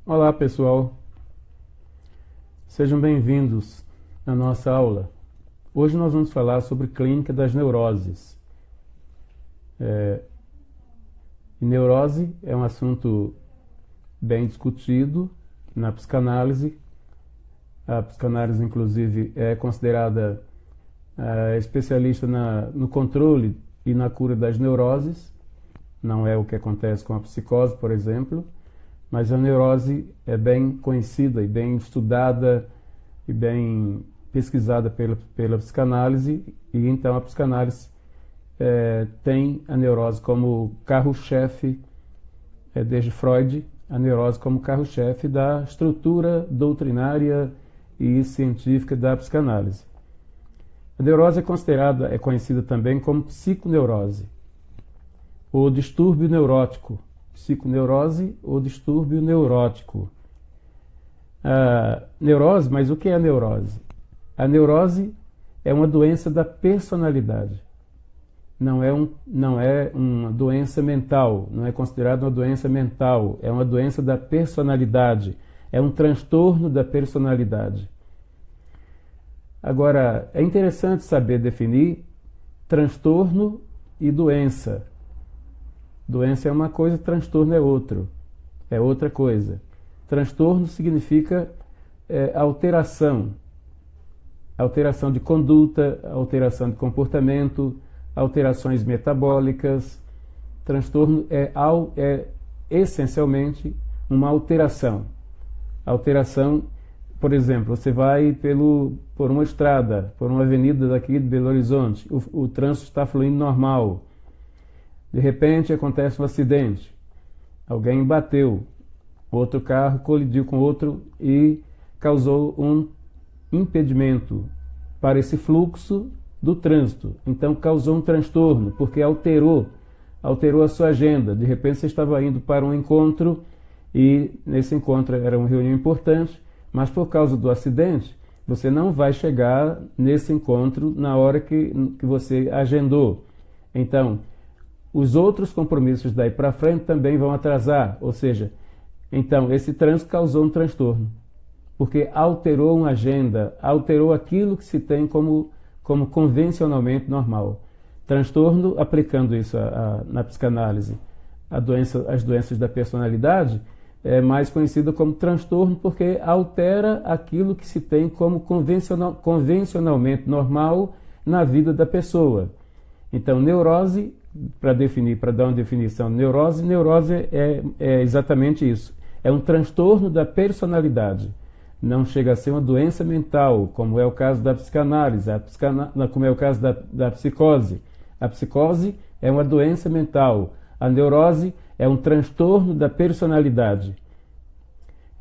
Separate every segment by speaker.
Speaker 1: Olá pessoal, sejam bem-vindos à nossa aula. Hoje nós vamos falar sobre clínica das neuroses. Neurose é um assunto bem discutido na psicanálise. A psicanálise, inclusive, é considerada especialista no controle e na cura das neuroses. Não é o que acontece com a psicose, por exemplo. Mas a neurose é bem conhecida e bem estudada e bem pesquisada pela psicanálise, e então a psicanálise tem a neurose como carro-chefe, desde Freud, a neurose como carro-chefe da estrutura doutrinária e científica da psicanálise. A neurose é conhecida também como psiconeurose, ou distúrbio neurótico. Psiconeurose ou distúrbio neurótico. Neurose, mas o que é a neurose? A neurose é uma doença da personalidade. Não é uma doença mental, não é considerada uma doença mental, é uma doença da personalidade, é um transtorno da personalidade. Agora, é interessante saber definir transtorno e doença. Doença é uma coisa, transtorno é outra coisa. Transtorno significa alteração de conduta, alteração de comportamento, alterações metabólicas. Transtorno é essencialmente uma alteração. Alteração, por exemplo, você vai por uma estrada, por uma avenida daqui de Belo Horizonte, o trânsito está fluindo normal. De repente acontece um acidente, alguém bateu, outro carro colidiu com outro e causou um impedimento para esse fluxo do trânsito. Então causou um transtorno, porque alterou a sua agenda. De repente você estava indo para um encontro e nesse encontro era uma reunião importante, mas por causa do acidente você não vai chegar nesse encontro na hora que você agendou. Então, os outros compromissos daí para frente também vão atrasar, ou seja, então esse trânsito causou um transtorno, porque alterou uma agenda, alterou aquilo que se tem como convencionalmente normal. Transtorno, aplicando isso na psicanálise, as doenças da personalidade, é mais conhecida como transtorno porque altera aquilo que se tem como convencionalmente normal na vida da pessoa. Então, neurose, para dar uma definição, neurose é exatamente isso. É um transtorno da personalidade. Não chega a ser uma doença mental, como é o caso da psicanálise, como é o caso da psicose. A psicose é uma doença mental. A neurose é um transtorno da personalidade.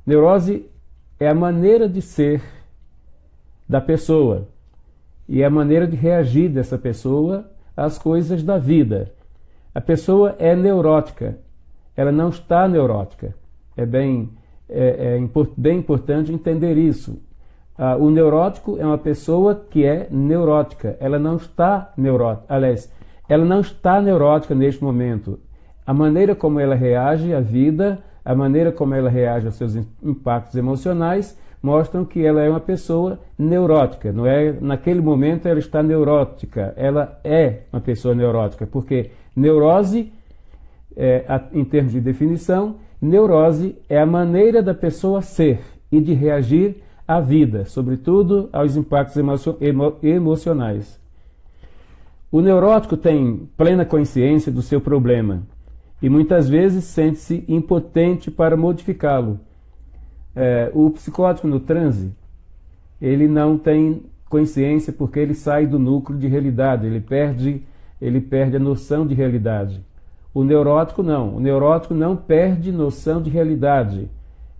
Speaker 1: Neurose é a maneira de ser da pessoa e é a maneira de reagir dessa pessoa às coisas da vida. A pessoa é neurótica, ela não está neurótica. É bem importante entender isso. O neurótico é uma pessoa que é neurótica, ela não está neurótica. Aliás, ela não está neurótica neste momento. A maneira como ela reage à vida, a maneira como ela reage aos seus impactos emocionais, mostram que ela é uma pessoa neurótica. Não é, naquele momento ela está neurótica, ela é uma pessoa neurótica, porque neurose, em termos de definição, neurose é a maneira da pessoa ser e de reagir à vida, sobretudo aos impactos emocionais. O neurótico tem plena consciência do seu problema e muitas vezes sente-se impotente para modificá-lo. O psicótico no transe, ele não tem consciência porque ele sai do núcleo de realidade, ele perde a noção de realidade. O neurótico não perde noção de realidade.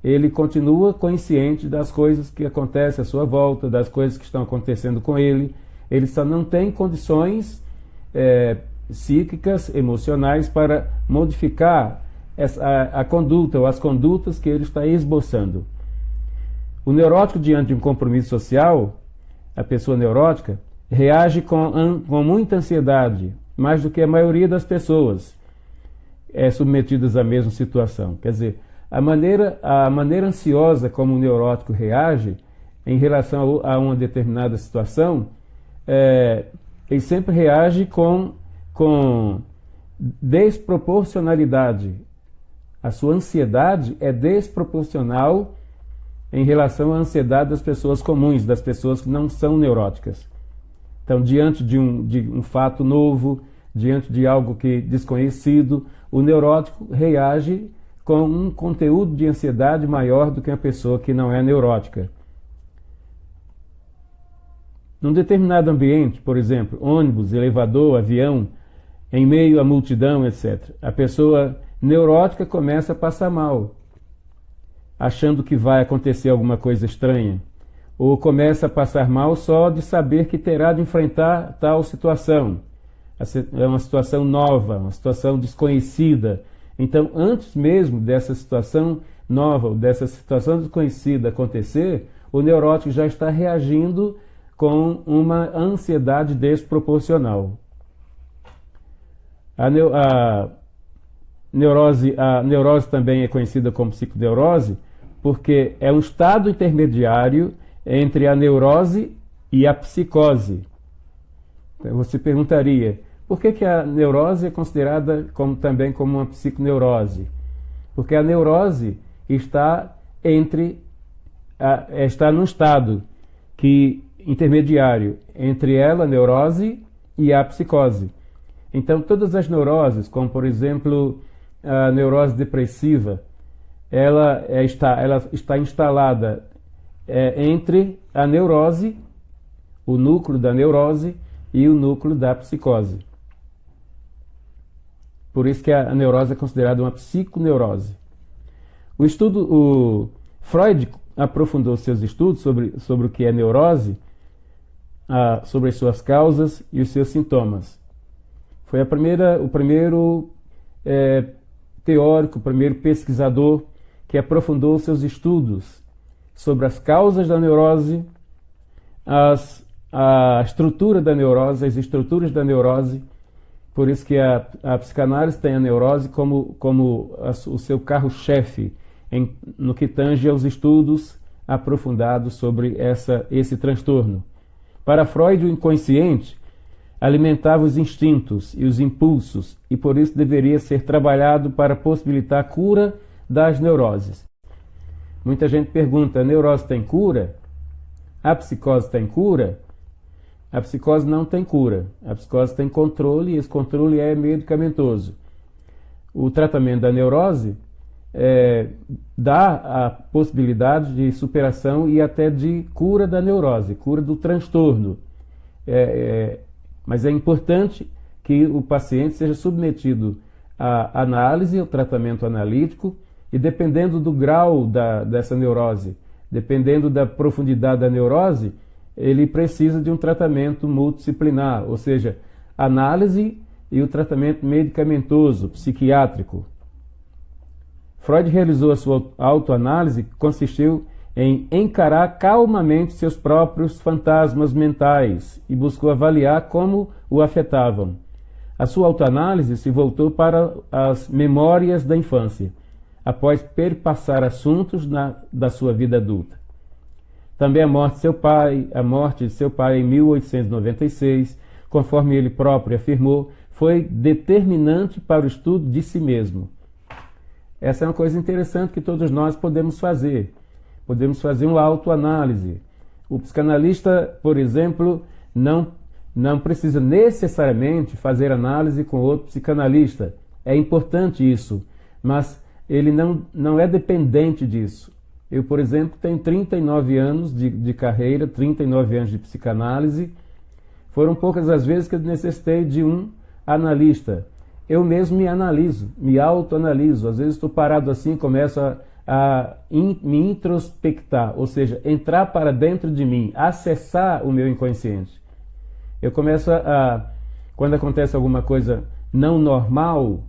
Speaker 1: Ele continua consciente das coisas que acontecem à sua volta, das coisas que estão acontecendo com ele. Ele só não tem condições psíquicas, emocionais para modificar a conduta ou as condutas que ele está esboçando. O neurótico, diante de um compromisso social, a pessoa neurótica, reage com muita ansiedade, mais do que a maioria das pessoas submetidas à mesma situação. Quer dizer, A maneira ansiosa como o neurótico reage em relação a uma determinada situação, ele sempre reage com desproporcionalidade. A sua ansiedade é desproporcional em relação à ansiedade das pessoas comuns, das pessoas que não são neuróticas. Então, diante de um fato novo, diante de algo desconhecido, o neurótico reage com um conteúdo de ansiedade maior do que uma pessoa que não é neurótica. Num determinado ambiente, por exemplo, ônibus, elevador, avião, em meio à multidão, etc., a pessoa neurótica começa a passar mal, achando que vai acontecer alguma coisa estranha, ou começa a passar mal só de saber que terá de enfrentar tal situação. É uma situação nova, uma situação desconhecida. Então, antes mesmo dessa situação nova, dessa situação desconhecida acontecer, o neurótico já está reagindo com uma ansiedade desproporcional. A neurose também é conhecida como psiconeurose porque é um estado intermediário entre a neurose e a psicose. Então, você perguntaria, por que a neurose é considerada também como uma psiconeurose? Porque a neurose está num estado intermediário entre ela, a neurose, e a psicose. Então, todas as neuroses, como por exemplo a neurose depressiva, ela está instalada entre a neurose, o núcleo da neurose, e o núcleo da psicose. Por isso que a neurose é considerada uma psiconeurose. O Freud aprofundou seus estudos sobre o que é neurose, sobre as suas causas e os seus sintomas. Foi o primeiro teórico, o primeiro pesquisador que aprofundou seus estudos sobre as causas da neurose, a estrutura da neurose, as estruturas da neurose. Por isso que a psicanálise tem a neurose como o seu carro-chefe no que tange aos estudos aprofundados sobre esse transtorno. Para Freud, o inconsciente alimentava os instintos e os impulsos e por isso deveria ser trabalhado para possibilitar a cura das neuroses. Muita gente pergunta, a neurose tem cura? A psicose tem cura? A psicose não tem cura. A psicose tem controle e esse controle é medicamentoso. O tratamento da neurose dá a possibilidade de superação e até de cura da neurose, cura do transtorno. Mas é importante que o paciente seja submetido à análise, ao tratamento analítico, e dependendo do grau dessa neurose, dependendo da profundidade da neurose, ele precisa de um tratamento multidisciplinar, ou seja, análise e o tratamento medicamentoso, psiquiátrico. Freud realizou a sua autoanálise, que consistiu em encarar calmamente seus próprios fantasmas mentais e buscou avaliar como o afetavam. A sua autoanálise se voltou para as memórias da infância, após perpassar assuntos da sua vida adulta. Também a morte de seu pai em 1896, conforme ele próprio afirmou, foi determinante para o estudo de si mesmo. Essa é uma coisa interessante que todos nós podemos fazer. Podemos fazer uma autoanálise. O psicanalista, por exemplo, não precisa necessariamente fazer análise com outro psicanalista. É importante isso, mas ele não é dependente disso. Eu, por exemplo, tenho 39 anos de carreira, 39 anos de psicanálise. Foram poucas as vezes que eu necessitei de um analista. Eu mesmo me analiso, me autoanaliso. Às vezes estou parado assim, começo a me introspectar, ou seja, entrar para dentro de mim, acessar o meu inconsciente. Eu começo quando acontece alguma coisa não normal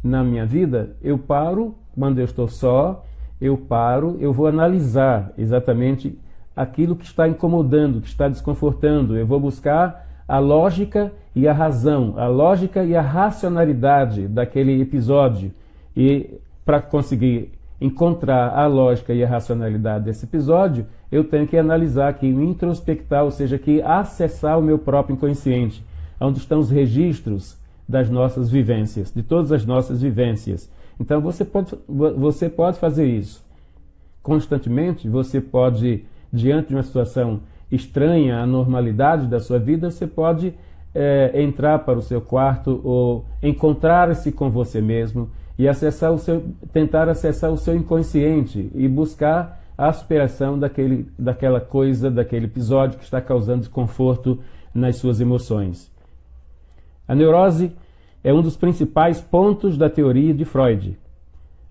Speaker 1: na minha vida, eu paro, quando eu estou só, eu vou analisar exatamente aquilo que está incomodando, que está desconfortando. Eu vou buscar a lógica e a razão, a lógica e a racionalidade daquele episódio, e para conseguir encontrar a lógica e a racionalidade desse episódio, eu tenho que analisar aqui, introspectar, ou seja, que acessar o meu próprio inconsciente, onde estão os registros das nossas vivências, de todas as nossas vivências. Então você pode fazer isso constantemente. Você pode, diante de uma situação estranha à normalidade da sua vida, você pode entrar para o seu quarto ou encontrar-se com você mesmo e tentar acessar o seu inconsciente e buscar a superação daquela coisa, daquele episódio que está causando desconforto nas suas emoções. A neurose é um dos principais pontos da teoria de Freud.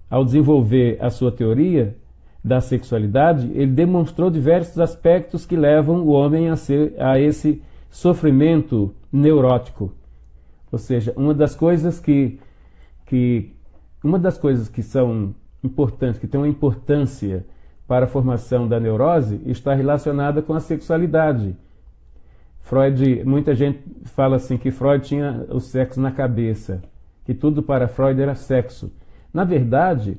Speaker 1: Ao desenvolver a sua teoria da sexualidade, ele demonstrou diversos aspectos que levam o homem a esse sofrimento neurótico. Ou seja, uma das coisas que são importantes, que tem uma importância para a formação da neurose, está relacionada com a sexualidade. Muita gente fala assim que Freud tinha o sexo na cabeça, que tudo para Freud era sexo. Na verdade,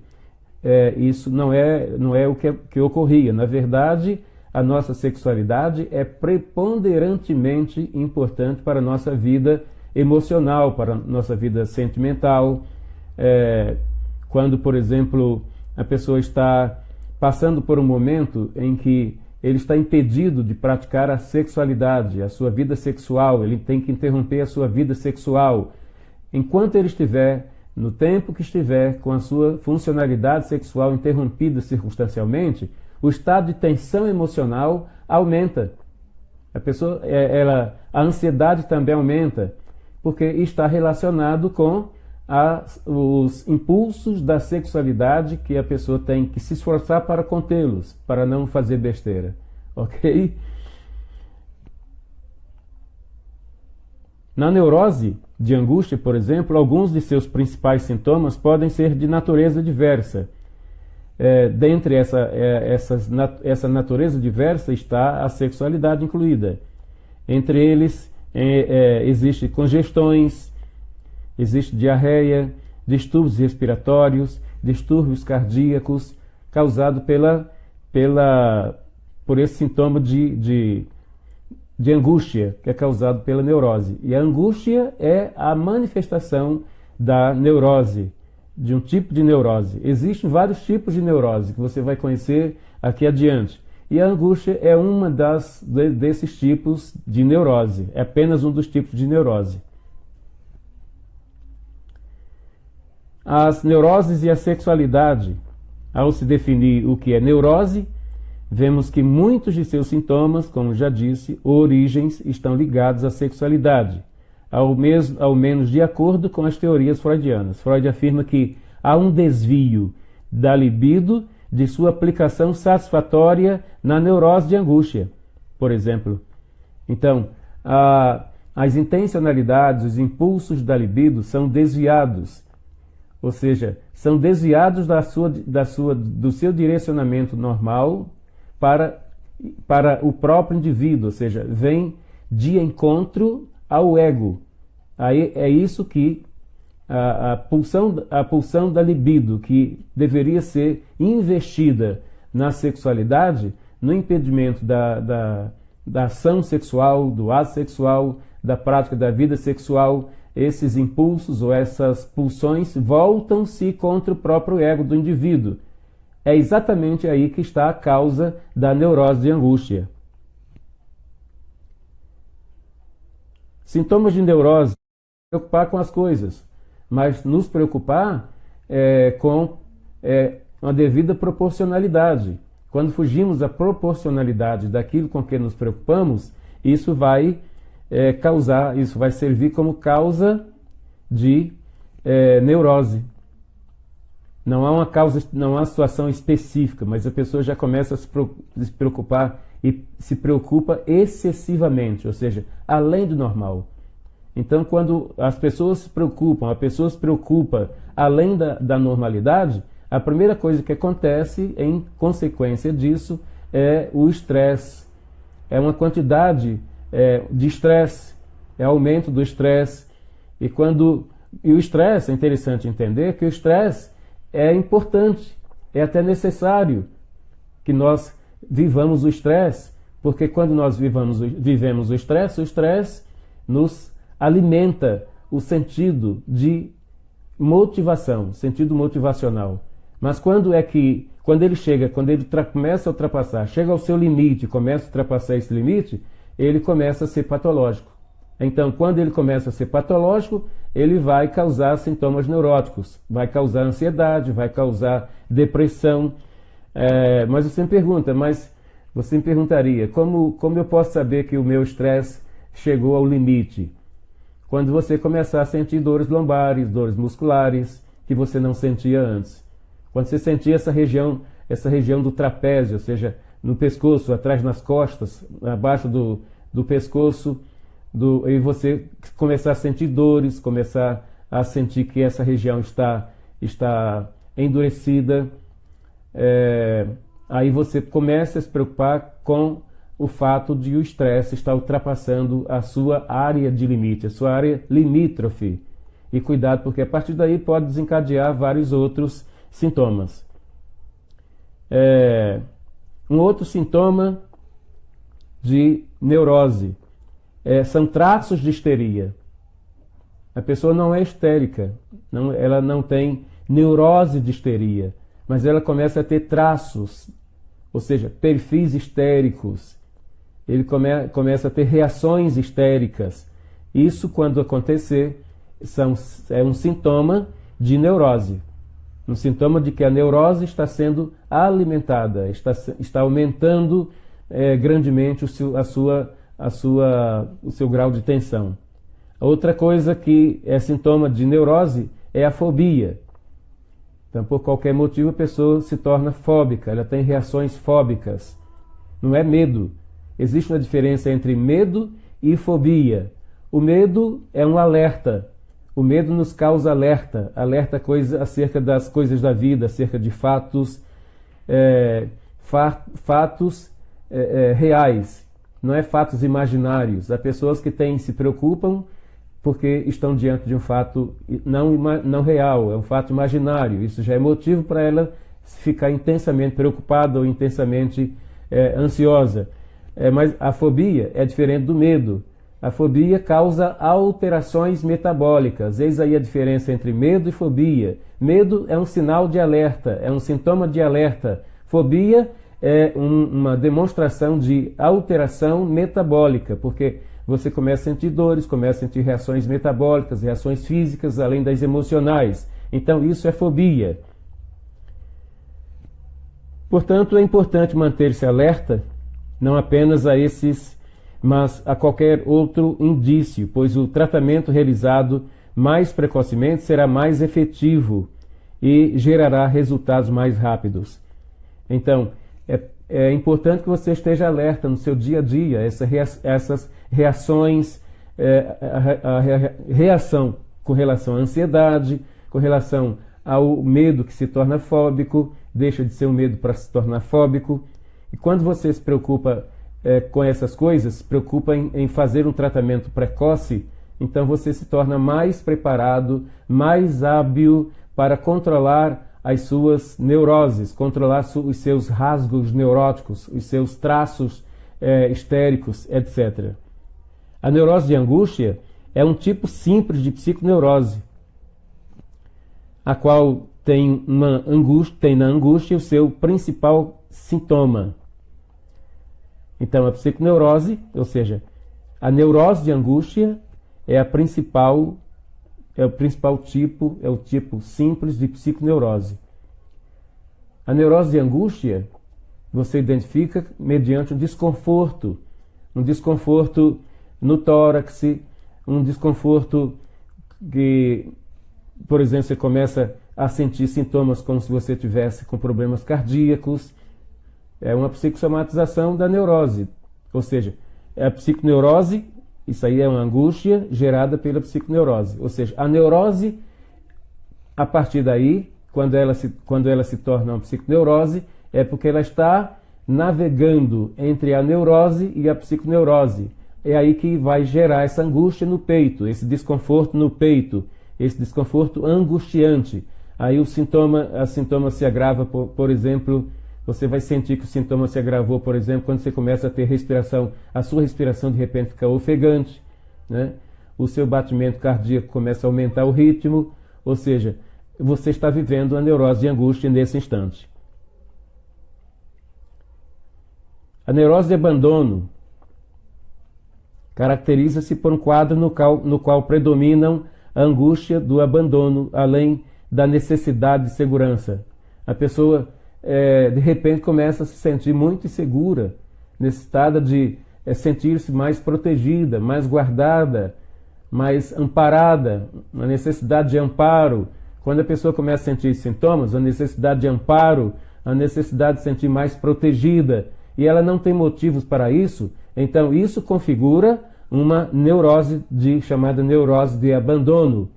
Speaker 1: isso não é o que ocorria. Na verdade, a nossa sexualidade é preponderantemente importante para a nossa vida emocional, para a nossa vida sentimental. Quando, por exemplo, a pessoa está passando por um momento em que ele está impedido de praticar a sexualidade, a sua vida sexual, ele tem que interromper a sua vida sexual. Enquanto ele estiver, no tempo que estiver, com a sua funcionalidade sexual interrompida circunstancialmente, o estado de tensão emocional aumenta. A ansiedade também aumenta, porque está relacionado com os impulsos da sexualidade que a pessoa tem que se esforçar para contê-los, para não fazer besteira, ok? Na neurose de angústia, por exemplo, alguns de seus principais sintomas podem ser de natureza diversa. Dentre essa natureza diversa está a sexualidade incluída. Entre eles, existem congestões, existe diarreia, distúrbios respiratórios, distúrbios cardíacos, causados por esse sintoma de angústia, que é causado pela neurose. E a angústia é a manifestação da neurose, de um tipo de neurose. Existem vários tipos de neurose que você vai conhecer aqui adiante. E a angústia é uma desses tipos de neurose, é apenas um dos tipos de neurose. As neuroses e a sexualidade. Ao se definir o que é neurose, vemos que muitos de seus sintomas, como já disse, origens estão ligados à sexualidade, ao menos de acordo com as teorias freudianas. Freud afirma que há um desvio da libido de sua aplicação satisfatória na neurose de angústia, por exemplo. Então, as intencionalidades, os impulsos da libido são desviados. Ou seja, são desviados do seu direcionamento normal para o próprio indivíduo, ou seja, vem de encontro ao ego. Aí é isso que a pulsão da libido, que deveria ser investida na sexualidade, no impedimento da ação sexual, do ato sexual, da prática da vida sexual. Esses impulsos ou essas pulsões voltam-se contra o próprio ego do indivíduo. É exatamente aí que está a causa da neurose de angústia. Sintomas de neurose: preocupar com as coisas, mas nos preocupar com uma devida proporcionalidade. Quando fugimos da proporcionalidade daquilo com que nos preocupamos, isso vai isso vai servir como causa de neurose. Não há uma situação específica, mas a pessoa já começa a se preocupar e se preocupa excessivamente, ou seja, além do normal. Então, quando as pessoas se preocupam, a pessoa se preocupa além da normalidade, a primeira coisa que acontece em consequência disso é o estresse. É uma quantidade de estresse, é aumento do estresse. E o estresse, é interessante entender que o estresse é importante, é até necessário que nós vivamos o estresse, porque quando nós vivemos o estresse nos alimenta o sentido de motivação, sentido motivacional. Mas quando ele começa a ultrapassar, chega ao seu limite, começa a ultrapassar esse limite, ele começa a ser patológico. Então, quando ele começa a ser patológico, ele vai causar sintomas neuróticos, vai causar ansiedade, vai causar depressão. Mas você me perguntaria, como eu posso saber que o meu estresse chegou ao limite? Quando você começar a sentir dores lombares, dores musculares, que você não sentia antes. Quando você sentir essa região do trapézio, ou seja, no pescoço, atrás nas costas, abaixo do pescoço, e você começar a sentir dores, começar a sentir que essa região está endurecida, aí você começa a se preocupar com o fato de o estresse estar ultrapassando a sua área de limite, a sua área limítrofe. E cuidado, porque a partir daí pode desencadear vários outros sintomas. Um outro sintoma de neurose são traços de histeria. A pessoa não é histérica, ela não tem neurose de histeria, mas ela começa a ter traços, ou seja, perfis histéricos. Ele começa a ter reações histéricas. Isso, quando acontecer, é um sintoma de neurose. Um sintoma de que a neurose está sendo alimentada, está aumentando grandemente o seu grau de tensão. Outra coisa que é sintoma de neurose é a fobia. Então, por qualquer motivo, a pessoa se torna fóbica, ela tem reações fóbicas. Não é medo. Existe uma diferença entre medo e fobia. O medo é um alerta. O medo nos causa alerta acerca das coisas da vida, acerca de fatos reais, não é fatos imaginários. Há pessoas que se preocupam porque estão diante de um fato não real, é um fato imaginário. Isso já é motivo para ela ficar intensamente preocupada ou intensamente ansiosa. Mas a fobia é diferente do medo. A fobia causa alterações metabólicas. Eis aí a diferença entre medo e fobia. Medo é um sinal de alerta, é um sintoma de alerta. Fobia é uma demonstração de alteração metabólica, porque você começa a sentir dores, começa a sentir reações metabólicas, reações físicas, além das emocionais. Então isso é fobia. Portanto, é importante manter-se alerta, não apenas a esses, mas a qualquer outro indício, pois o tratamento realizado mais precocemente será mais efetivo e gerará resultados mais rápidos. Então, é importante que você esteja alerta no seu dia a dia, essas reações, a reação com relação à ansiedade, com relação ao medo que se torna fóbico, deixa de ser um medo para se tornar fóbico. E quando você se preocupa com essas coisas, se preocupa em fazer um tratamento precoce, então você se torna mais preparado, mais hábil para controlar as suas neuroses, controlar os seus rasgos neuróticos, os seus traços histéricos, etc. A neurose de angústia é um tipo simples de psiconeurose, a qual tem na angústia o seu principal sintoma. Então, a psiconeurose, ou seja, a neurose de angústia é o principal tipo, é o tipo simples de psiconeurose. A neurose de angústia você identifica mediante um desconforto no tórax, um desconforto que, por exemplo, você começa a sentir sintomas como se você tivesse com problemas cardíacos. É uma psicossomatização da neurose, ou seja, a psiconeurose, isso aí é uma angústia gerada pela psiconeurose, ou seja, a neurose, a partir daí, quando ela se torna uma psiconeurose, é porque ela está navegando entre a neurose e a psiconeurose. É aí que vai gerar essa angústia no peito, esse desconforto no peito, esse desconforto angustiante. Aí a sintoma se agrava, por exemplo, você vai sentir que o sintoma se agravou, por exemplo, quando você começa a ter respiração, a sua respiração de repente fica ofegante, né? O seu batimento cardíaco começa a aumentar o ritmo, ou seja, você está vivendo uma neurose de angústia nesse instante. A neurose de abandono caracteriza-se por um quadro no qual predominam a angústia do abandono, além da necessidade de segurança. A pessoa, de repente, começa a se sentir muito insegura, necessitada de sentir-se mais protegida, mais guardada, mais amparada, uma necessidade de amparo. Quando a pessoa começa a sentir sintomas, a necessidade de amparo, a necessidade de se sentir mais protegida, e ela não tem motivos para isso, então isso configura uma neurose chamada neurose de abandono.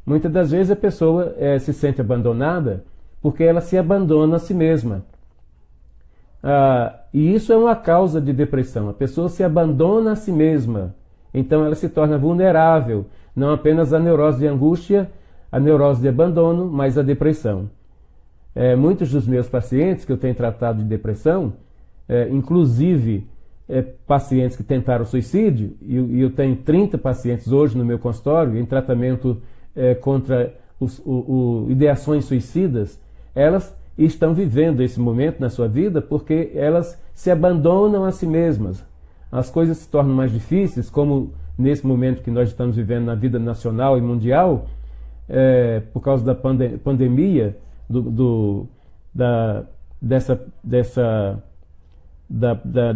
Speaker 1: Muitas das vezes a pessoa se sente abandonada porque ela se abandona a si mesma. E isso é uma causa de depressão. A pessoa se abandona a si mesma. Então ela se torna vulnerável, não apenas à neurose de angústia, a neurose de abandono, mas à depressão. Muitos dos meus pacientes que eu tenho tratado de depressão, inclusive pacientes que tentaram suicídio, e eu tenho 30 pacientes hoje no meu consultório em tratamento contra ideações suicidas, elas estão vivendo esse momento na sua vida porque elas se abandonam a si mesmas. As coisas se tornam mais difíceis, como nesse momento que nós estamos vivendo na vida nacional e mundial, por causa da pandemia,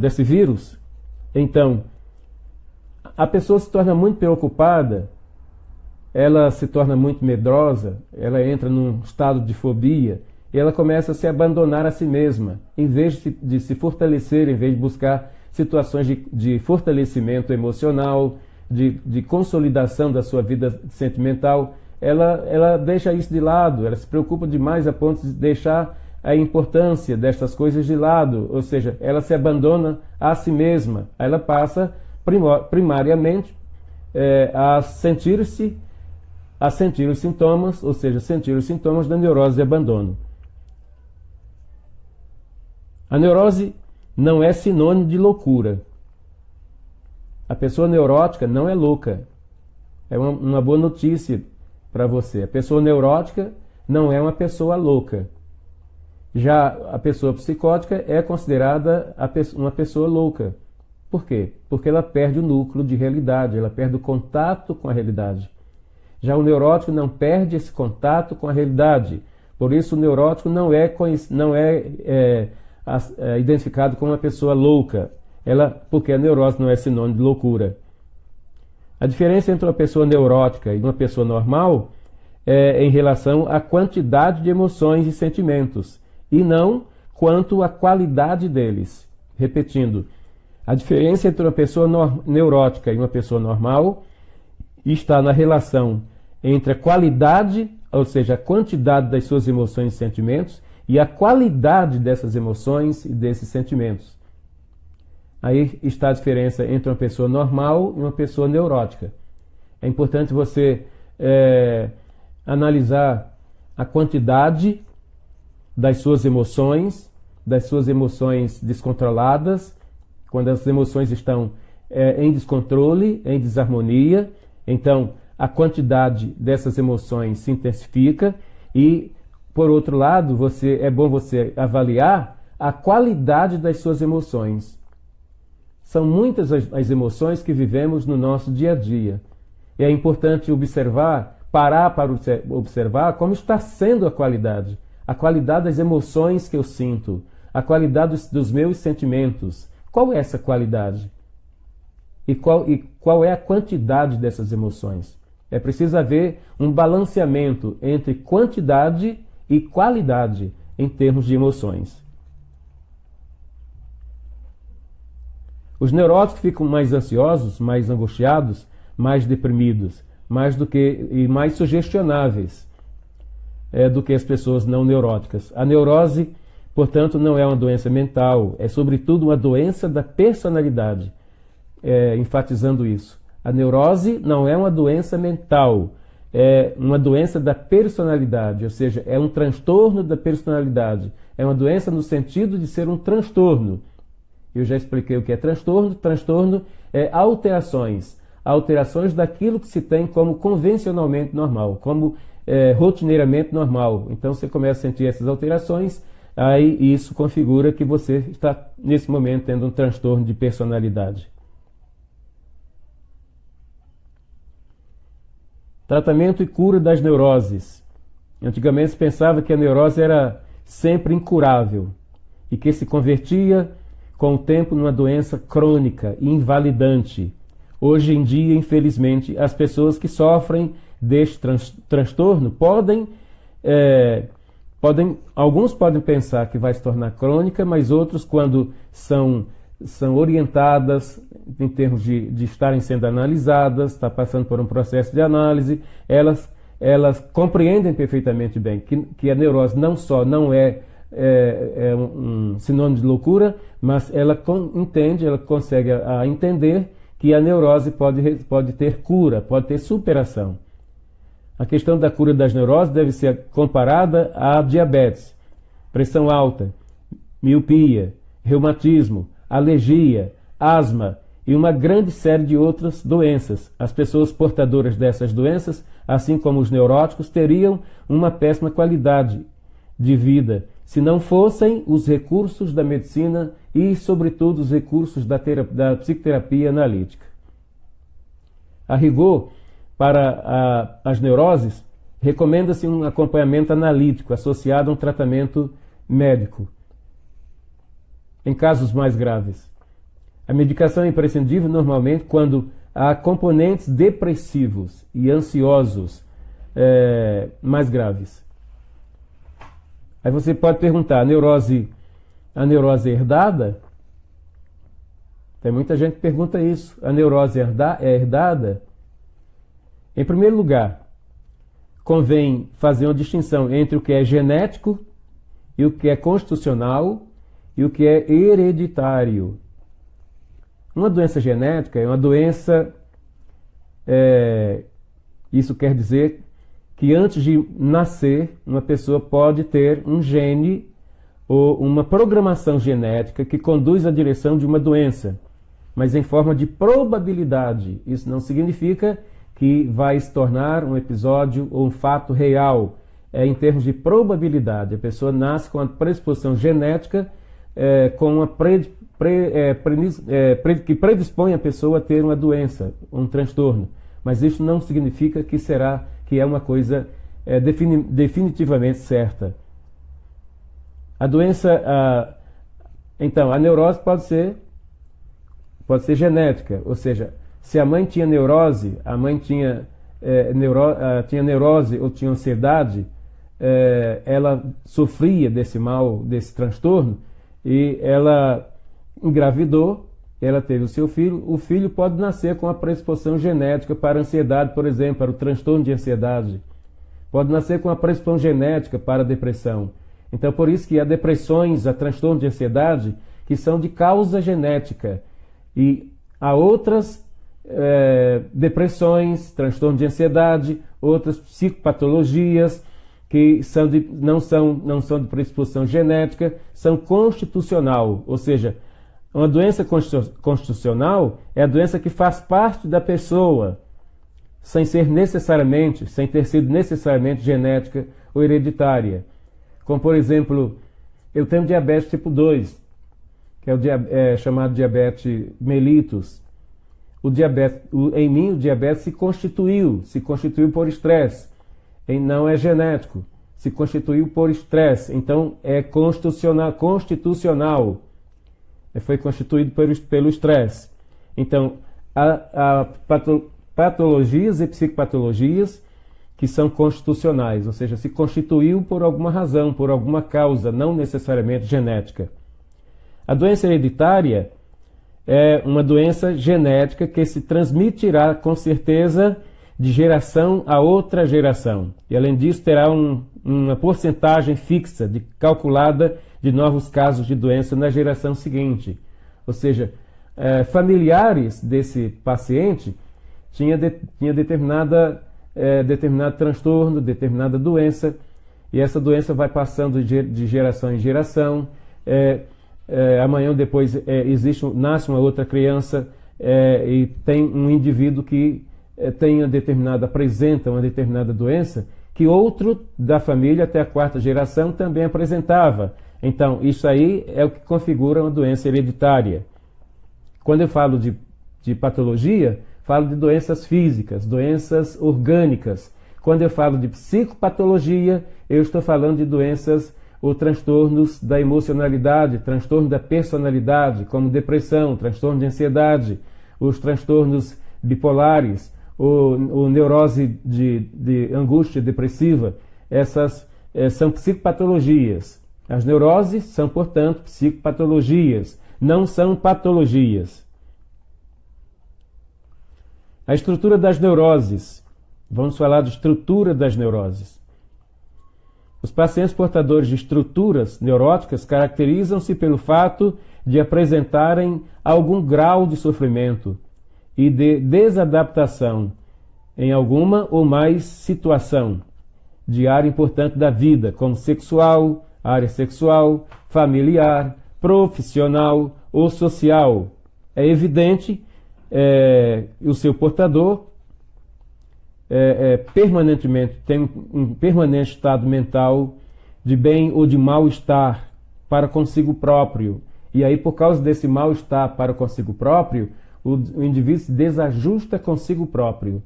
Speaker 1: desse vírus. Então, a pessoa se torna muito preocupada, ela se torna muito medrosa, ela entra num estado de fobia, e ela começa a se abandonar a si mesma, em vez de se fortalecer, em vez de buscar situações de fortalecimento emocional, de consolidação da sua vida sentimental, ela deixa isso de lado, ela se preocupa demais a ponto de deixar a importância destas coisas de lado, ou seja, ela se abandona a si mesma, ela passa primariamente a sentir os sintomas, ou seja, sentir os sintomas da neurose de abandono. A neurose não é sinônimo de loucura. A pessoa neurótica não é louca. É uma boa notícia para você. A pessoa neurótica não é uma pessoa louca. Já a pessoa psicótica é considerada uma pessoa louca. Por quê? Porque ela perde o núcleo de realidade, ela perde o contato com a realidade. Já o neurótico não perde esse contato com a realidade. Por isso o neurótico não é identificado como uma pessoa louca, porque a neurose não é sinônimo de loucura. A diferença entre uma pessoa neurótica e uma pessoa normal é em relação à quantidade de emoções e sentimentos, e não quanto à qualidade deles. Repetindo, a diferença entre uma pessoa neurótica e uma pessoa normal está na relação entre a qualidade, ou seja, a quantidade das suas emoções e sentimentos, e a qualidade dessas emoções e desses sentimentos. Aí está a diferença entre uma pessoa normal e uma pessoa neurótica. É importante você analisar a quantidade das suas emoções descontroladas, quando as emoções estão em descontrole, em desarmonia. Então, a quantidade dessas emoções se intensifica e, por outro lado, é bom você avaliar a qualidade das suas emoções. São muitas as emoções que vivemos no nosso dia a dia. E é importante parar para observar como está sendo a qualidade das emoções que eu sinto, a qualidade dos meus sentimentos. Qual é essa qualidade? E qual é a quantidade dessas emoções? É preciso haver um balanceamento entre quantidade e qualidade em termos de emoções. Os neuróticos ficam mais ansiosos, mais angustiados, mais deprimidos, e mais sugestionáveis do que as pessoas não neuróticas. A neurose, portanto, não é uma doença mental, é sobretudo uma doença da personalidade, enfatizando isso. A neurose não é uma doença mental, é uma doença da personalidade, ou seja, é um transtorno da personalidade. É uma doença no sentido de ser um transtorno. Eu já expliquei o que é transtorno. Transtorno é alterações daquilo que se tem como convencionalmente normal, como rotineiramente normal. Então você começa a sentir essas alterações, aí isso configura que você está, nesse momento, tendo um transtorno de personalidade. Tratamento e cura das neuroses. Antigamente se pensava que a neurose era sempre incurável e que se convertia com o tempo numa doença crônica e invalidante. Hoje em dia, infelizmente, as pessoas que sofrem deste transtorno alguns podem pensar que vai se tornar crônica, mas outros, quando são orientadas em termos de estarem sendo analisadas, está passando por um processo de análise, elas compreendem perfeitamente bem que a neurose não só não é um sinônimo de loucura, mas ela consegue entender que a neurose pode ter cura, pode ter superação. A questão da cura das neuroses deve ser comparada à diabetes, pressão alta, miopia, reumatismo, alergia, asma e uma grande série de outras doenças. As pessoas portadoras dessas doenças, assim como os neuróticos, teriam uma péssima qualidade de vida se não fossem os recursos da medicina e, sobretudo, os recursos da psicoterapia analítica. A rigor, para as neuroses, recomenda-se um acompanhamento analítico associado a um tratamento médico, em casos mais graves. A medicação é imprescindível normalmente quando há componentes depressivos e ansiosos mais graves. Aí você pode perguntar, a neurose é herdada? Tem muita gente que pergunta isso. A neurose é herdada? Em primeiro lugar, convém fazer uma distinção entre o que é genético e o que é constitucional e o que é hereditário. Uma doença genética é uma doença, isso quer dizer que antes de nascer, uma pessoa pode ter um gene ou uma programação genética que conduz à direção de uma doença, mas em forma de probabilidade. Isso não significa que vai se tornar um episódio ou um fato real. É em termos de probabilidade. A pessoa nasce com a predisposição genética com uma que predispõe a pessoa a ter uma doença, um transtorno. Mas isso não significa que é uma coisa definitivamente certa. A doença, então, a neurose pode ser genética, ou seja, se a mãe tinha neurose, tinha neurose ou tinha ansiedade, ela sofria desse mal, desse transtorno, e ela engravidou, ela teve o seu filho. O filho pode nascer com a predisposição genética para a ansiedade, por exemplo, para o transtorno de ansiedade. Pode nascer com a predisposição genética para a depressão. Então, por isso que há depressões, há transtorno de ansiedade, que são de causa genética. E há outras depressões, transtorno de ansiedade, outras psicopatologias que não são de predisposição genética, são constitucional, ou seja, uma doença constitucional é a doença que faz parte da pessoa, sem ter sido necessariamente genética ou hereditária. Como, por exemplo, eu tenho diabetes tipo 2, que é chamado diabetes mellitus. Em mim, o diabetes se constituiu por estresse. Não é genético, se constituiu por estresse. Então, é constitucional. Foi constituído pelo estresse. Então, há patologias e psicopatologias que são constitucionais, ou seja, se constituiu por alguma razão, por alguma causa, não necessariamente genética. A doença hereditária é uma doença genética que se transmitirá com certeza de geração a outra geração. E além disso terá uma porcentagem fixa calculada de novos casos de doença na geração seguinte. Ou seja, familiares desse paciente tinha determinada determinado transtorno, determinada doença, e essa doença vai passando de geração em geração. Amanhã ou depois nasce uma outra criança e tem um indivíduo que apresenta uma determinada doença que outro da família até a quarta geração também apresentava. Então, isso aí é o que configura uma doença hereditária. Quando eu falo de patologia, falo de doenças físicas, doenças orgânicas. Quando eu falo de psicopatologia, eu estou falando de doenças ou transtornos da emocionalidade, transtorno da personalidade, como depressão, transtorno de ansiedade, os transtornos bipolares, ou neurose de angústia depressiva. Essas são psicopatologias. As neuroses são, portanto, psicopatologias, não são patologias. A estrutura das neuroses. Vamos falar de estrutura das neuroses. Os pacientes portadores de estruturas neuróticas caracterizam-se pelo fato de apresentarem algum grau de sofrimento e de desadaptação em alguma ou mais situação de área importante da vida, como sexual, área sexual, familiar, profissional ou social. É evidente o seu portador permanentemente tem um permanente estado mental de bem ou de mal-estar para consigo próprio. E aí, por causa desse mal-estar para consigo próprio, o indivíduo se desajusta consigo próprio.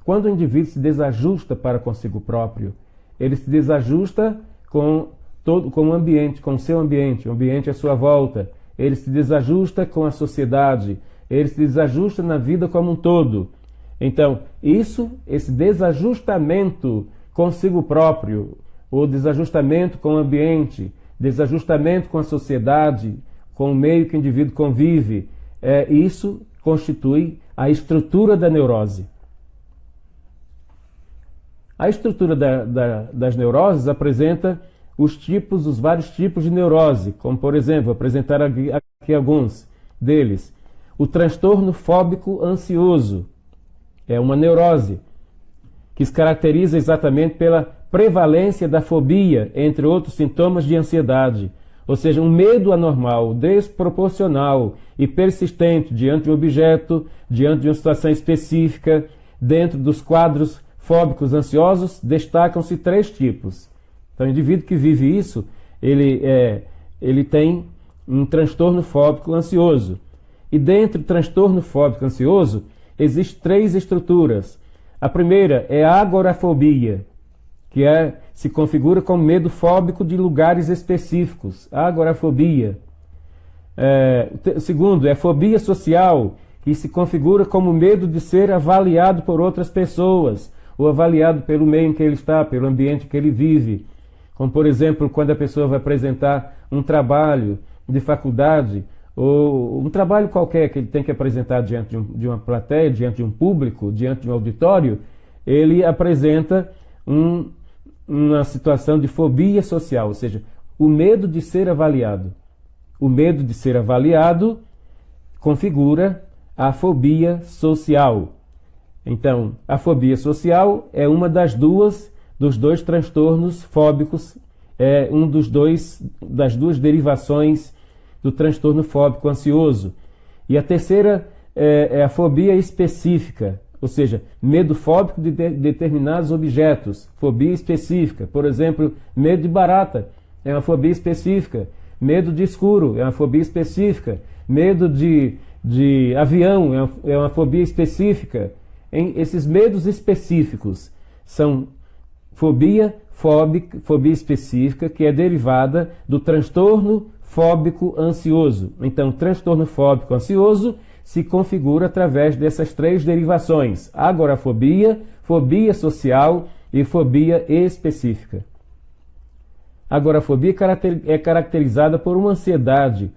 Speaker 1: Quando o indivíduo se desajusta para consigo próprio, ele se desajusta com o ambiente, com o seu ambiente, o ambiente à sua volta. Ele se desajusta com a sociedade, ele se desajusta na vida como um todo. Então, esse desajustamento consigo próprio, ou desajustamento com o ambiente, desajustamento com a sociedade, com o meio que o indivíduo convive, isso constitui a estrutura da neurose. A estrutura das neuroses apresenta os vários tipos de neurose, como, por exemplo, vou apresentar aqui alguns deles. O transtorno fóbico ansioso é uma neurose que se caracteriza exatamente pela prevalência da fobia, entre outros sintomas de ansiedade, ou seja, um medo anormal, desproporcional e persistente diante de um objeto, diante de uma situação específica. Dentro dos quadros fóbicos ansiosos, destacam-se 3 tipos. Então, o indivíduo que vive isso, ele tem um transtorno fóbico ansioso. E dentro do transtorno fóbico ansioso, existem 3 estruturas. A primeira é a agorafobia, que se configura como medo fóbico de lugares específicos. Agorafobia. O segundo é a fobia social, que se configura como medo de ser avaliado por outras pessoas, ou avaliado pelo meio em que ele está, pelo ambiente que ele vive. Como, por exemplo, quando a pessoa vai apresentar um trabalho de faculdade, ou um trabalho qualquer que ele tem que apresentar diante de uma plateia, diante de um público, diante de um auditório, ele apresenta uma situação de fobia social, ou seja, o medo de ser avaliado. O medo de ser avaliado configura a fobia social. Então, a fobia social é uma dos dois transtornos fóbicos, é das duas derivações do transtorno fóbico ansioso. E a terceira é a fobia específica, ou seja, medo fóbico de determinados objetos, fobia específica. Por exemplo, medo de barata é uma fobia específica, medo de escuro é uma fobia específica, medo de avião é uma fobia específica. Esses medos específicos são fobia específica, que é derivada do transtorno fóbico ansioso. Então, o transtorno fóbico ansioso se configura através dessas 3 derivações: agorafobia, fobia social e fobia específica. A agorafobia é caracterizada por uma ansiedade,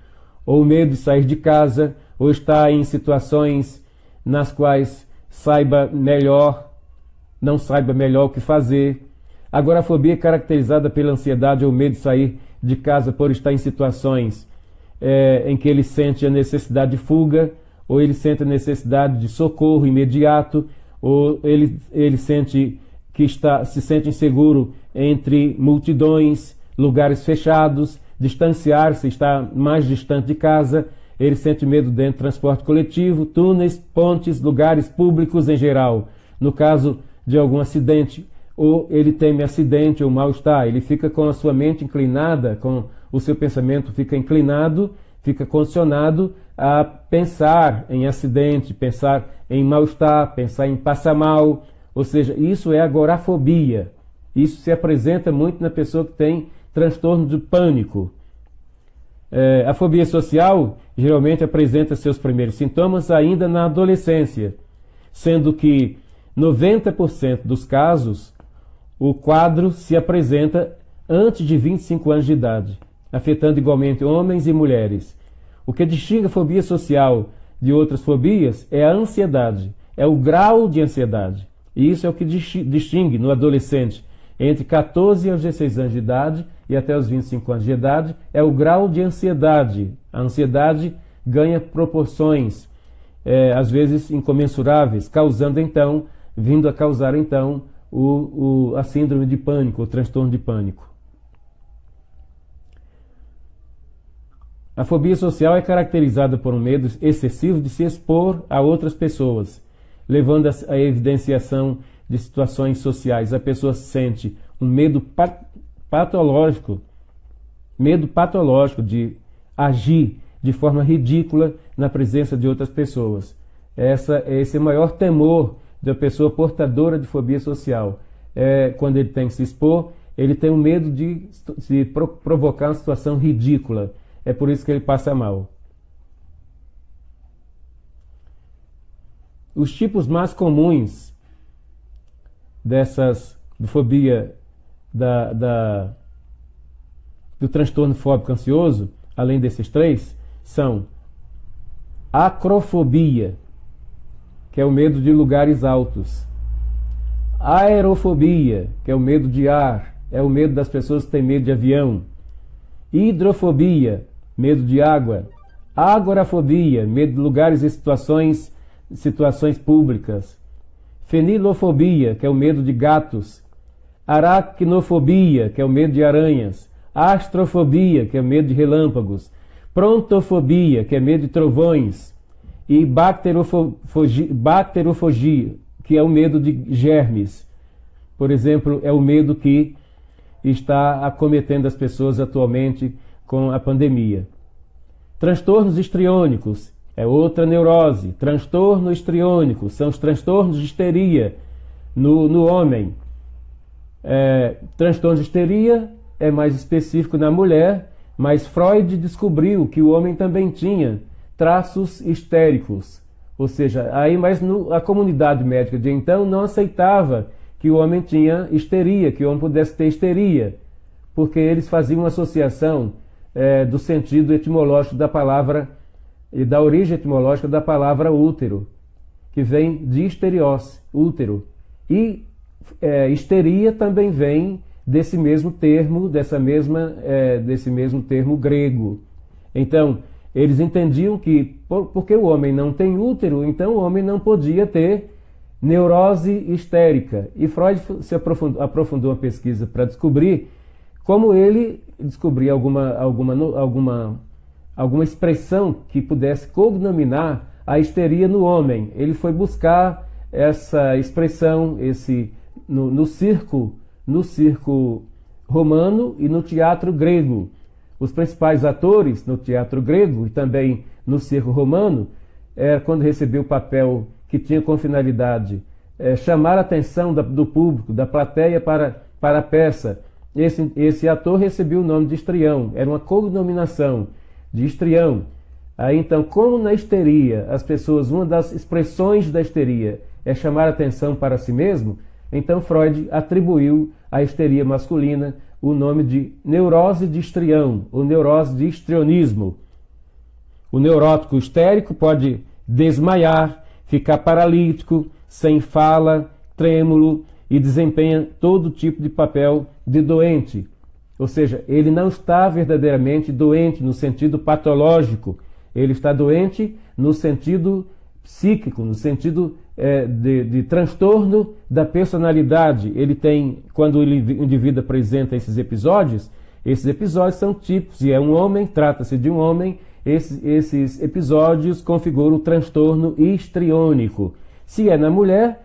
Speaker 1: ou medo de sair de casa, ou estar em situações nas quais não saiba melhor o que fazer. A agorafobia é caracterizada pela ansiedade ou medo de sair de casa por estar em situações em que ele sente a necessidade de fuga, ou ele sente a necessidade de socorro imediato, ou ele sente que se sente inseguro entre multidões, lugares fechados, distanciar-se, está mais distante de casa, ele sente medo dentro do transporte coletivo, túneis, pontes, lugares públicos em geral. No caso de algum acidente, ou ele teme acidente ou mal-estar, ele fica com a sua mente inclinada, com o seu pensamento fica inclinado, fica condicionado a pensar em acidente, pensar em mal-estar, pensar em passar mal, ou seja, isso é agorafobia. Isso se apresenta muito na pessoa que tem transtorno de pânico. A fobia social geralmente apresenta seus primeiros sintomas ainda na adolescência, sendo que 90% dos casos o quadro se apresenta antes de 25 anos de idade, afetando igualmente homens e mulheres. O que distingue a fobia social de outras fobias é a ansiedade, é o grau de ansiedade. E isso é o que distingue no adolescente entre 14 aos 16 anos de idade e até os 25 anos de idade, é o grau de ansiedade. A ansiedade ganha proporções, às vezes incomensuráveis, vindo a causar então a síndrome de pânico, o transtorno de pânico. A fobia social é caracterizada por um medo excessivo de se expor a outras pessoas, levando à evidenciação de situações sociais. A pessoa sente um medo patológico de agir de forma ridícula na presença de outras pessoas. Esse é o maior temor da pessoa portadora de fobia social. Quando ele tem que se expor, ele tem o medo de provocar uma situação ridícula. É por isso que ele passa mal. Os tipos mais comuns de fobia do transtorno fóbico ansioso, além desses três, são acrofobia, que é o medo de lugares altos, aerofobia, que é o medo de ar, é o medo das pessoas que têm medo de avião, hidrofobia, medo de água, agorafobia, medo de lugares e situações públicas, fenilofobia, que é o medo de gatos, aracnofobia, que é o medo de aranhas, astrofobia, que é o medo de relâmpagos, prontofobia, que é medo de trovões, e bacterofogia, que é o medo de germes. Por exemplo, é o medo que está acometendo as pessoas atualmente com a pandemia. Transtornos histriônicos é outra neurose. Transtorno histriônico são os transtornos de histeria no homem. Transtorno de histeria é mais específico na mulher, mas Freud descobriu que o homem também tinha traços histéricos. Ou seja, a comunidade médica de então não aceitava que o homem tinha histeria, que o homem pudesse ter histeria, porque eles faziam uma associação do sentido etimológico da palavra e da origem etimológica da palavra útero, que vem de histerios, útero. E histeria também vem desse mesmo termo, desse mesmo termo grego. Então, eles entendiam que, porque o homem não tem útero, então o homem não podia ter neurose histérica. E Freud aprofundou a pesquisa para descobrir como ele descobria alguma expressão que pudesse cognominar a histeria no homem. Ele foi buscar essa expressão no circo romano e no teatro grego. Os principais atores no teatro grego e também no circo romano, quando recebeu o papel que tinha como finalidade chamar a atenção do público, da plateia para a peça, esse ator recebeu o nome de histrião, era uma cognominação de histrião. Aí então, como na histeria, uma das expressões da histeria é chamar a atenção para si mesmo, então Freud atribuiu à histeria masculina o nome de neurose de histrião, ou neurose de histrionismo. O neurótico histérico pode desmaiar, ficar paralítico, sem fala, trêmulo e desempenha todo tipo de papel de doente. Ou seja, ele não está verdadeiramente doente no sentido patológico, ele está doente no sentido psíquico, no sentido de transtorno da personalidade. Ele tem, quando o indivíduo apresenta esses episódios são tipos, e é um homem, trata-se de um homem, esses episódios configuram o transtorno histriônico. Se é na mulher,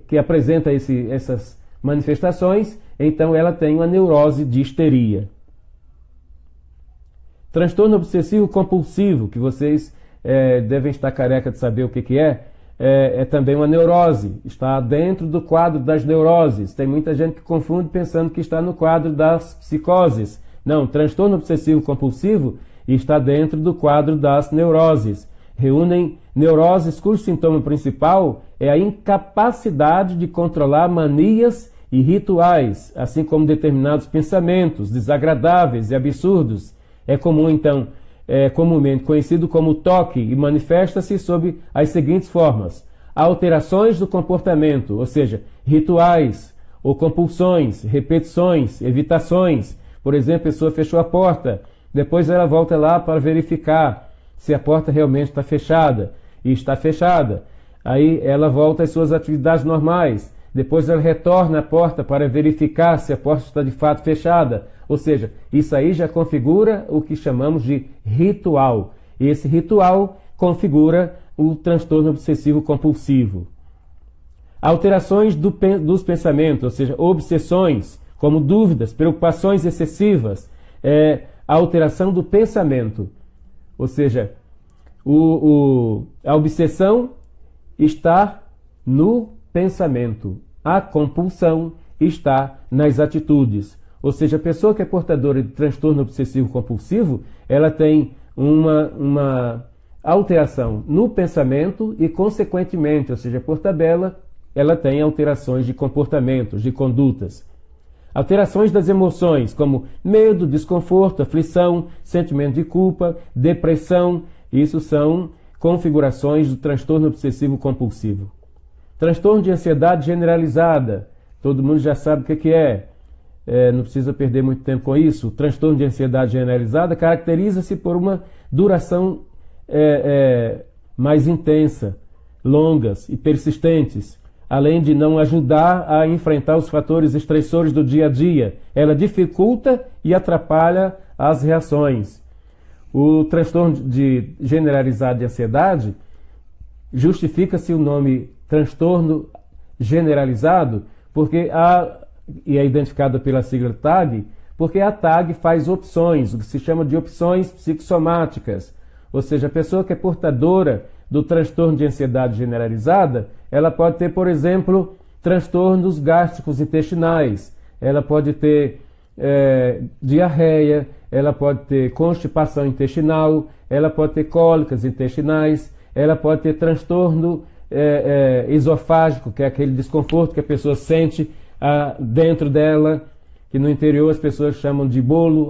Speaker 1: que apresenta essas manifestações, então ela tem uma neurose de histeria. Transtorno obsessivo compulsivo, que vocês devem estar careca de saber o que é também uma neurose, está dentro do quadro das neuroses. Tem muita gente que confunde pensando que está no quadro das psicoses. Não, transtorno obsessivo compulsivo está dentro do quadro das neuroses. Reúnem neuroses cujo sintoma principal é a incapacidade de controlar manias e rituais, assim como determinados pensamentos desagradáveis e absurdos. É comum, então, comumente conhecido como TOC e manifesta-se sob as seguintes formas: alterações do comportamento, ou seja, rituais ou compulsões, repetições, evitações. Por exemplo, a pessoa fechou a porta, depois ela volta lá para verificar se a porta realmente está fechada, e está fechada. Aí ela volta às suas atividades normais, depois ela retorna à porta para verificar se a porta está de fato fechada. Ou seja, isso aí já configura o que chamamos de ritual. E esse ritual configura o transtorno obsessivo compulsivo. Alterações dos pensamentos, ou seja, obsessões, como dúvidas, preocupações excessivas, a alteração do pensamento. Ou seja, a obsessão está no pensamento, a compulsão está nas atitudes. Ou seja, a pessoa que é portadora de transtorno obsessivo compulsivo, ela tem uma alteração no pensamento e, consequentemente, ou seja, por tabela, ela tem alterações de comportamentos, de condutas. Alterações das emoções, como medo, desconforto, aflição, sentimento de culpa, depressão. Isso são configurações do transtorno obsessivo compulsivo. Transtorno de ansiedade generalizada. Todo mundo já sabe o que é. Não precisa perder muito tempo com isso. O transtorno de ansiedade generalizada caracteriza-se por uma duração mais intensa, longas e persistentes, além de não ajudar a enfrentar os fatores estressores do dia a dia. Ela dificulta e atrapalha as reações. O transtorno generalizado de ansiedade justifica-se o nome transtorno generalizado porque e é identificada pela sigla TAG, porque a TAG faz opções, o que se chama de opções psicossomáticas. Ou seja, a pessoa que é portadora do transtorno de ansiedade generalizada, ela pode ter, por exemplo, transtornos gástricos intestinais, ela pode ter diarreia, ela pode ter constipação intestinal, ela pode ter cólicas intestinais, ela pode ter transtorno esofágico, que é aquele desconforto que a pessoa sente dentro dela, que no interior as pessoas chamam de bolo.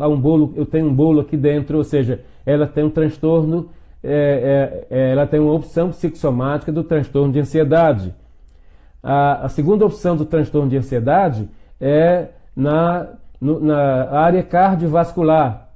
Speaker 1: Eu tenho um bolo aqui dentro, ou seja, ela tem um transtorno, ela tem uma opção psicossomática do transtorno de ansiedade. A segunda opção do transtorno de ansiedade é na área cardiovascular,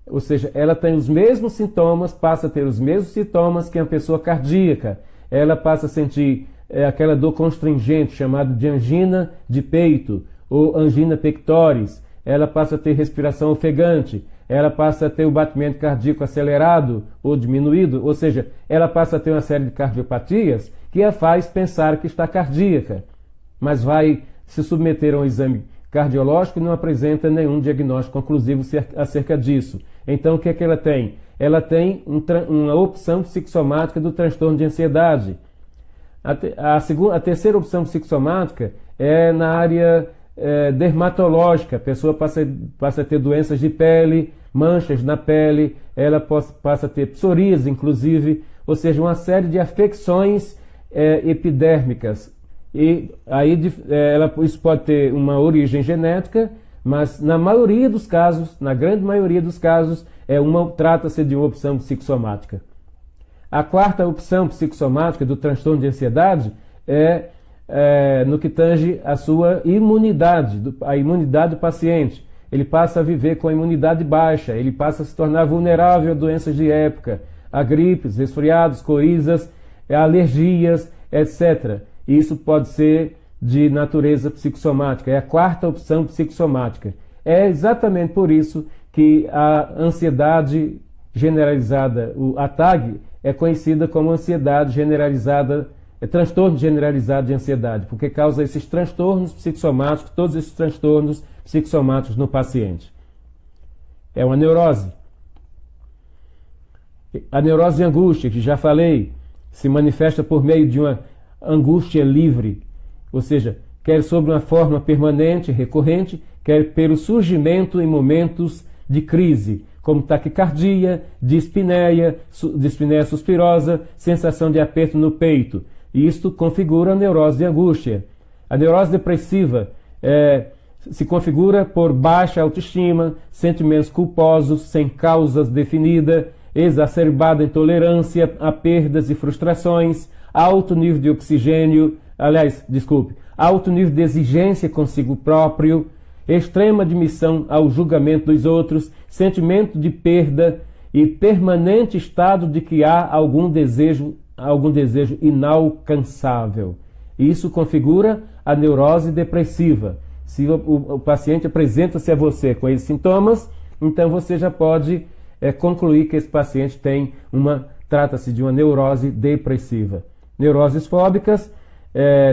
Speaker 1: ou seja, ela tem os mesmos sintomas, passa a ter os mesmos sintomas que a pessoa cardíaca. Ela passa a sentir aquela dor constringente, chamada de angina de peito, ou angina pectoris. Ela passa a ter respiração ofegante, ela passa a ter o batimento cardíaco acelerado ou diminuído, ou seja, ela passa a ter uma série de cardiopatias que a faz pensar que está cardíaca, mas vai se submeter a um exame cardiológico e não apresenta nenhum diagnóstico conclusivo acerca disso. Então, o que é que ela tem? Ela tem uma opção psicossomática do transtorno de ansiedade. A terceira opção psicossomática é na área dermatológica. A pessoa passa a ter doenças de pele, manchas na pele, ela passa a ter psoríase, inclusive, ou seja, uma série de afecções epidérmicas. E aí isso pode ter uma origem genética, mas na maioria dos casos, na grande maioria dos casos, trata-se de uma opção psicossomática. A quarta opção psicossomática do transtorno de ansiedade é no que tange a sua imunidade, a imunidade do paciente. Ele passa a viver com a imunidade baixa, ele passa a se tornar vulnerável a doenças de época, a gripes, resfriados, corizas, alergias, etc. Isso pode ser de natureza psicossomática, é a quarta opção psicossomática. É exatamente por isso que a ansiedade generalizada, a TAG, é conhecida como ansiedade generalizada, transtorno generalizado de ansiedade, porque causa esses transtornos psicossomáticos, todos esses transtornos psicossomáticos no paciente. É uma neurose. A neurose de angústia, que já falei, se manifesta por meio de uma angústia livre, ou seja, quer sob uma forma permanente, recorrente, quer pelo surgimento em momentos de crise, como taquicardia, dispneia suspirosa, sensação de aperto no peito. Isto configura a neurose de angústia. A neurose depressiva se configura por baixa autoestima, sentimentos culposos, sem causas definidas, exacerbada intolerância a perdas e frustrações, alto nível de oxigênio, alto nível de exigência consigo próprio, extrema admissão ao julgamento dos outros, sentimento de perda e permanente estado de que há algum desejo inalcançável. Isso configura a neurose depressiva. Se o paciente apresenta-se a você com esses sintomas, então você já pode concluir que esse paciente trata-se de uma neurose depressiva. Neuroses fóbicas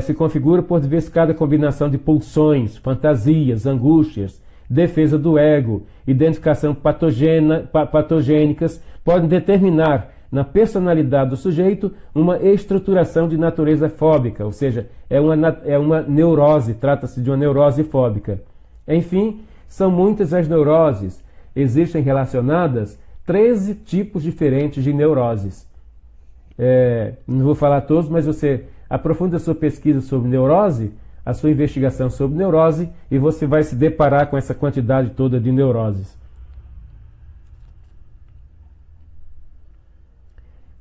Speaker 1: se configura por diversificada combinação de pulsões, fantasias, angústias, defesa do ego, identificação patogênicas, podem determinar na personalidade do sujeito uma estruturação de natureza fóbica, ou seja, é uma neurose, trata-se de uma neurose fóbica. Enfim, são muitas as neuroses. Existem relacionadas 13 tipos diferentes de neuroses. Não vou falar todos, mas você aprofunda a sua pesquisa sobre neurose, a sua investigação sobre neurose, e você vai se deparar com essa quantidade toda de neuroses.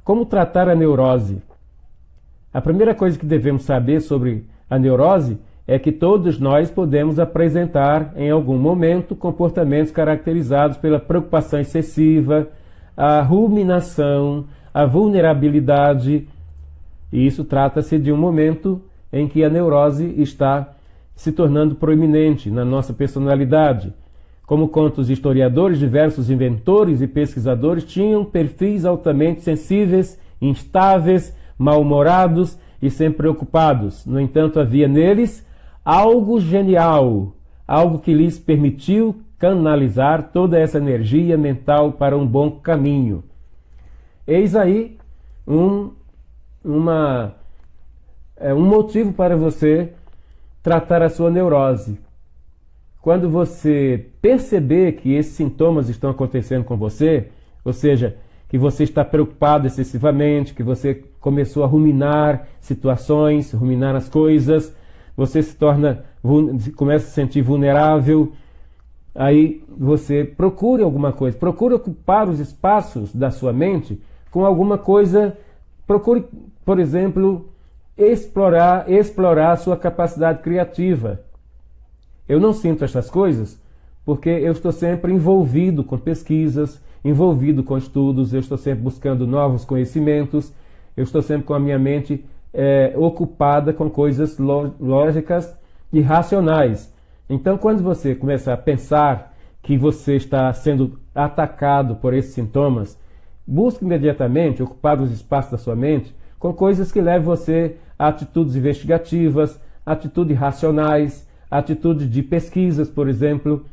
Speaker 1: Como tratar a neurose? A primeira coisa que devemos saber sobre a neurose é que todos nós podemos apresentar em algum momento comportamentos caracterizados pela preocupação excessiva, a ruminação, a vulnerabilidade. E isso trata-se de um momento em que a neurose está se tornando proeminente na nossa personalidade. Como contam os historiadores, diversos inventores e pesquisadores tinham perfis altamente sensíveis, instáveis, mal-humorados e sempre preocupados. No entanto, havia neles algo genial, algo que lhes permitiu canalizar toda essa energia mental para um bom caminho. Eis aí um motivo para você tratar a sua neurose. Quando você perceber que esses sintomas estão acontecendo com você, ou seja, que você está preocupado excessivamente, que você começou a ruminar situações, ruminar as coisas, você começa a se sentir vulnerável, aí você procure alguma coisa, procure ocupar os espaços da sua mente com alguma coisa, procure, por exemplo, explorar a sua capacidade criativa. Eu não sinto essas coisas porque eu estou sempre envolvido com pesquisas, envolvido com estudos, eu estou sempre buscando novos conhecimentos, eu estou sempre com a minha mente ocupada com coisas lógicas e racionais. Então, quando você começa a pensar que você está sendo atacado por esses sintomas, busque imediatamente ocupar os espaços da sua mente com coisas que levem você a atitudes investigativas, atitudes racionais, atitude de pesquisas, por exemplo,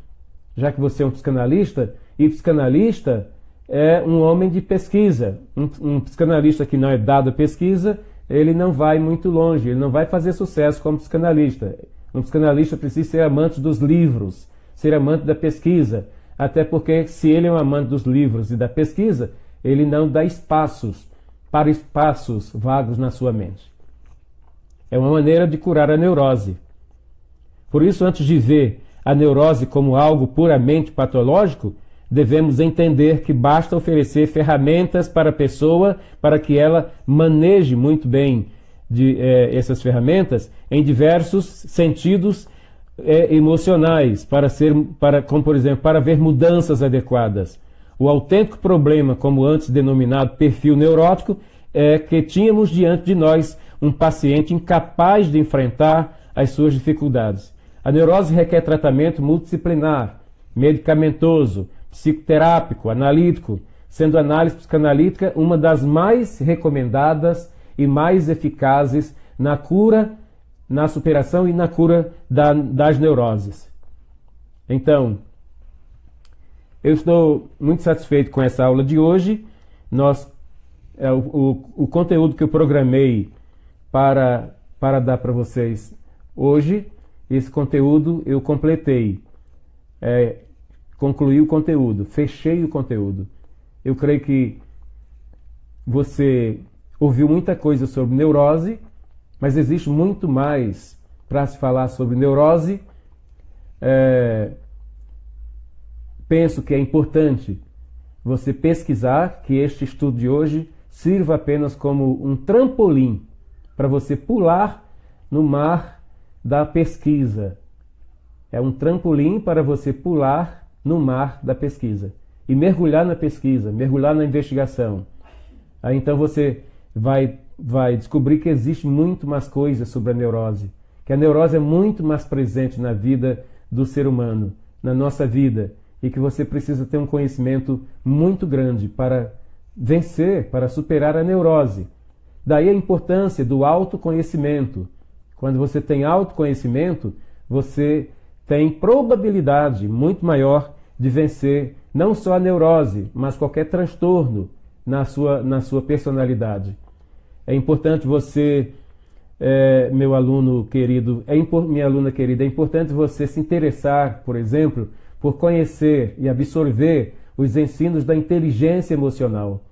Speaker 1: já que você é um psicanalista, e psicanalista é um homem de pesquisa. Um psicanalista que não é dado a pesquisa, ele não vai muito longe, ele não vai fazer sucesso como psicanalista. Um psicanalista precisa ser amante dos livros, ser amante da pesquisa, até porque se ele é um amante dos livros e da pesquisa, ele não dá espaços para espaços vagos na sua mente. É uma maneira de curar a neurose. Por isso, antes de ver a neurose como algo puramente patológico, devemos entender que basta oferecer ferramentas para a pessoa para que ela maneje muito bem essas ferramentas em diversos sentidos emocionais, como por exemplo, para ver mudanças adequadas. O autêntico problema, como antes denominado perfil neurótico, é que tínhamos diante de nós um paciente incapaz de enfrentar as suas dificuldades. A neurose requer tratamento multidisciplinar, medicamentoso, psicoterápico, analítico, sendo a análise psicanalítica uma das mais recomendadas e mais eficazes na cura, na superação e na cura das neuroses. Então, eu estou muito satisfeito com essa aula de hoje. O conteúdo que eu programei para dar para vocês hoje, esse conteúdo eu completei. Concluí o conteúdo, fechei o conteúdo. Eu creio que você ouviu muita coisa sobre neurose, mas existe muito mais para se falar sobre neurose. Penso que é importante você pesquisar, que este estudo de hoje sirva apenas como um trampolim para você pular no mar da pesquisa. É um trampolim para você pular no mar da pesquisa e mergulhar na pesquisa, mergulhar na investigação. Aí então você vai descobrir que existe muito mais coisas sobre a neurose, que a neurose é muito mais presente na vida do ser humano, na nossa vida, e que você precisa ter um conhecimento muito grande para vencer, para superar a neurose. Daí a importância do autoconhecimento. Quando você tem autoconhecimento, você tem probabilidade muito maior de vencer não só a neurose, mas qualquer transtorno na sua personalidade. É importante você, meu aluno querido, minha aluna querida, é importante você se interessar, por exemplo, por conhecer e absorver os ensinos da inteligência emocional.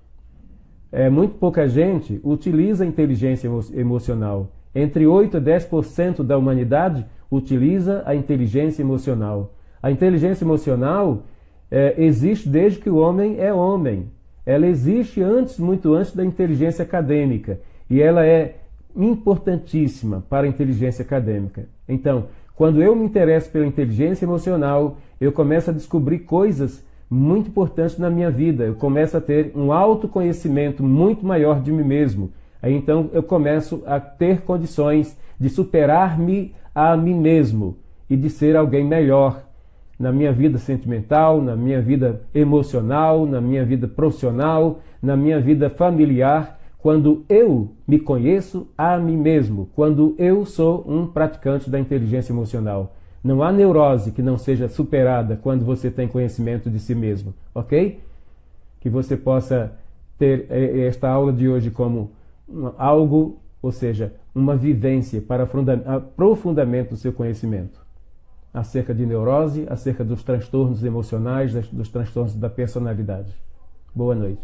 Speaker 1: Muito pouca gente utiliza a inteligência emocional. Entre 8% a 10% da humanidade utiliza a inteligência emocional. A inteligência emocional existe desde que o homem é homem. Ela existe muito antes da inteligência acadêmica. E ela é importantíssima para a inteligência acadêmica. Então, quando eu me interesso pela inteligência emocional, eu começo a descobrir coisas muito importantes na minha vida. Eu começo a ter um autoconhecimento muito maior de mim mesmo. Aí então eu começo a ter condições de superar-me a mim mesmo e de ser alguém melhor na minha vida sentimental, na minha vida emocional, na minha vida profissional, na minha vida familiar, quando eu me conheço a mim mesmo, quando eu sou um praticante da inteligência emocional. Não há neurose que não seja superada quando você tem conhecimento de si mesmo, ok? Que você possa ter esta aula de hoje como algo, ou seja, uma vivência para aprofundamento do seu conhecimento acerca de neurose, acerca dos transtornos emocionais, dos transtornos da personalidade. Boa noite.